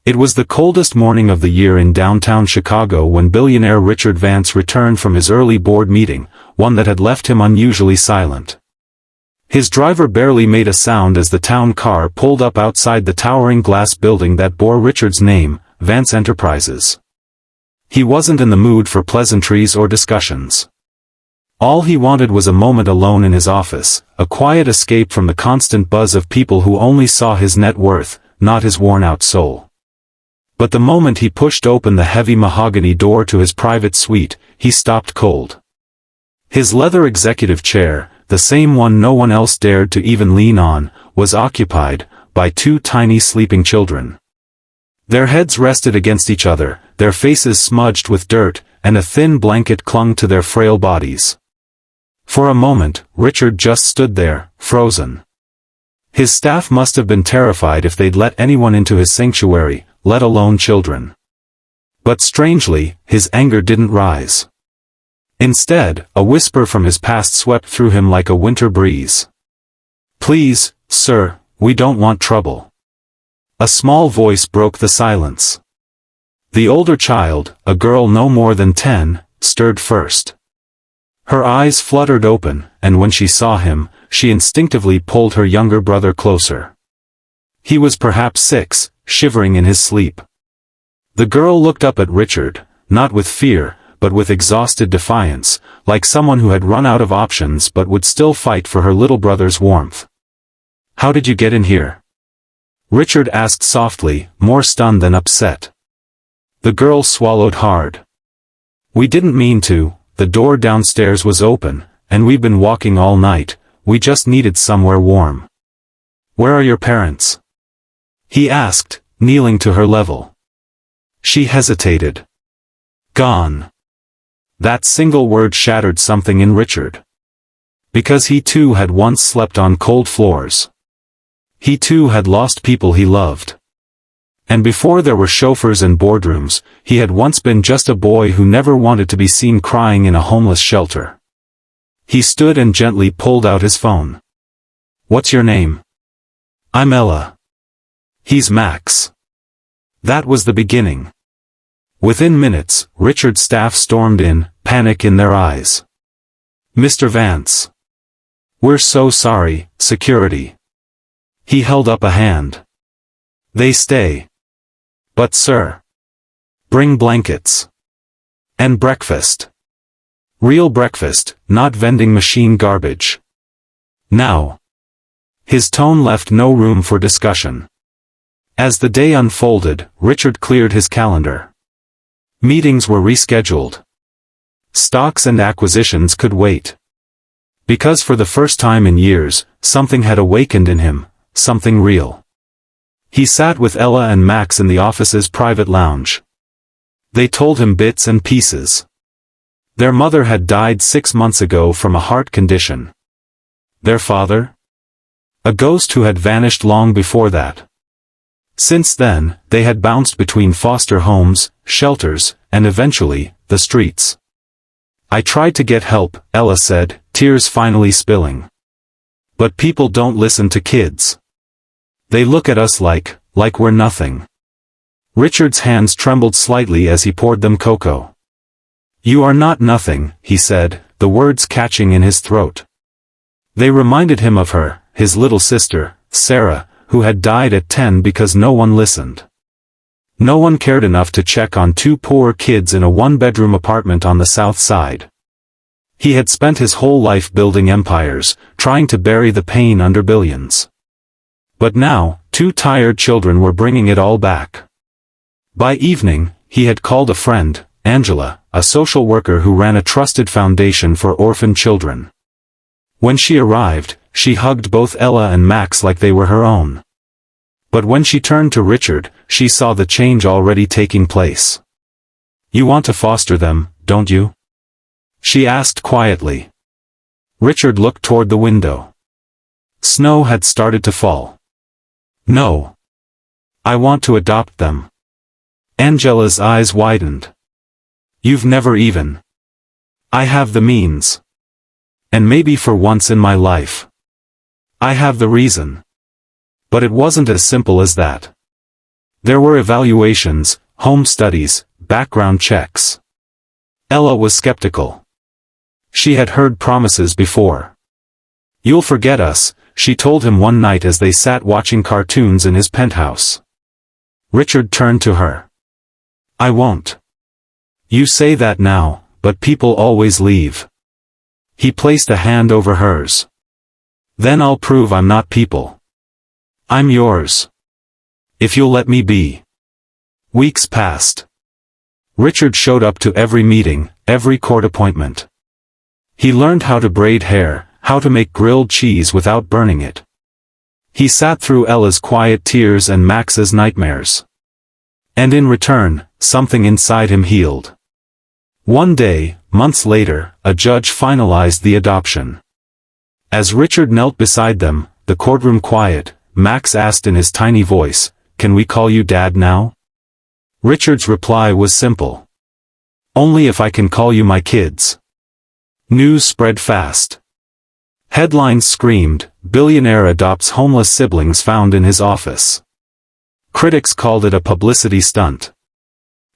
It was the coldest morning of the year in downtown Chicago when billionaire Richard Vance returned from his early board meeting, one that had left him unusually silent. His driver barely made a sound as the town car pulled up outside the towering glass building that bore Richard's name, Vance Enterprises. He wasn't in the mood for pleasantries or discussions. All he wanted was a moment alone in his office, a quiet escape from the constant buzz of people who only saw his net worth, not his worn-out soul. But the moment he pushed open the heavy mahogany door to his private suite, he stopped cold. His leather executive chair, the same one no one else dared to even lean on, was occupied by two tiny sleeping children. Their heads rested against each other, their faces smudged with dirt, and a thin blanket clung to their frail bodies. For a moment, Richard just stood there, frozen. His staff must have been terrified if they'd let anyone into his sanctuary, let alone children. But strangely, his anger didn't rise. Instead, a whisper from his past swept through him like a winter breeze. "Please, sir, we don't want trouble." A small voice broke the silence. The older child, a girl no more than 10, stirred first. Her eyes fluttered open, and when she saw him, she instinctively pulled her younger brother closer. He was perhaps 6, shivering in his sleep. The girl looked up at Richard, not with fear, but with exhausted defiance, like someone who had run out of options but would still fight for her little brother's warmth. "How did you get in here?" Richard asked softly, more stunned than upset. The girl swallowed hard. "We didn't mean to, the door downstairs was open, and we've been walking all night, we just needed somewhere warm." "Where are your parents?" he asked, kneeling to her level. She hesitated. "Gone." That single word shattered something in Richard. Because he too had once slept on cold floors. He too had lost people he loved. And before there were chauffeurs and boardrooms, he had once been just a boy who never wanted to be seen crying in a homeless shelter. He stood and gently pulled out his phone. "What's your name?" "I'm Ella." "He's Max." That was the beginning. Within minutes, Richard's staff stormed in, panic in their eyes. "Mr. Vance. We're so sorry, security." He held up a hand. "They stay." "But sir." "Bring blankets. And breakfast. Real breakfast, not vending machine garbage. Now." His tone left no room for discussion. As the day unfolded, Richard cleared his calendar. Meetings were rescheduled. Stocks and acquisitions could wait. Because for the first time in years, something had awakened in him, something real. He sat with Ella and Max in the office's private lounge. They told him bits and pieces. Their mother had died 6 months ago from a heart condition. Their father? A ghost who had vanished long before that. Since then, they had bounced between foster homes, shelters, and eventually, the streets. "I tried to get help," Ella said, tears finally spilling. "But people don't listen to kids. They look at us like we're nothing." Richard's hands trembled slightly as he poured them cocoa. "You are not nothing," he said, the words catching in his throat. They reminded him of her, his little sister, Sarah, who had died at 10 because no one listened. No one cared enough to check on 2 poor kids in a 1-bedroom apartment on the South Side. He had spent his whole life building empires, trying to bury the pain under billions. But now, 2 tired children were bringing it all back. By evening, he had called a friend, Angela, a social worker who ran a trusted foundation for orphan children. When she arrived, she hugged both Ella and Max like they were her own. But when she turned to Richard, she saw the change already taking place. "You want to foster them, don't you?" she asked quietly. Richard looked toward the window. Snow had started to fall. "No. I want to adopt them." Angela's eyes widened. "You've never even." "I have the means. And maybe for once in my life. I have the reason." But it wasn't as simple as that. There were evaluations, home studies, background checks. Ella was skeptical. She had heard promises before. "You'll forget us," she told him one night as they sat watching cartoons in his penthouse. Richard turned to her. "I won't. You say that now, but people always leave." He placed a hand over hers. "Then I'll prove I'm not people. I'm yours. If you'll let me be." Weeks passed. Richard showed up to every meeting, every court appointment. He learned how to braid hair, how to make grilled cheese without burning it. He sat through Ella's quiet tears and Max's nightmares. And in return, something inside him healed. One day, months later, a judge finalized the adoption. As Richard knelt beside them, the courtroom quiet, Max asked in his tiny voice, "Can we call you Dad now?" Richard's reply was simple. "Only if I can call you my kids." News spread fast. Headlines screamed, "Billionaire adopts homeless siblings found in his office." Critics called it a publicity stunt.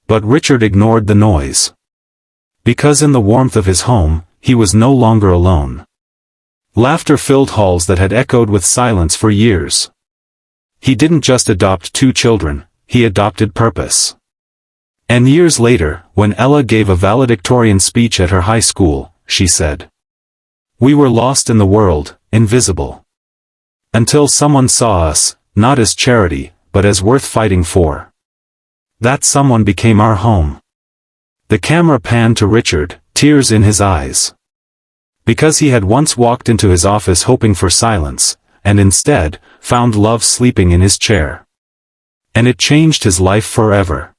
But Richard ignored the noise. Because in the warmth of his home, he was no longer alone. Laughter filled halls that had echoed with silence for years. He didn't just adopt 2 children, he adopted purpose. And years later, when Ella gave a valedictorian speech at her high school, she said, "We were lost in the world, invisible. Until someone saw us, not as charity, but as worth fighting for. That someone became our home." The camera panned to Richard, tears in his eyes. Because he had once walked into his office hoping for silence, and instead, found love sleeping in his chair. And it changed his life forever.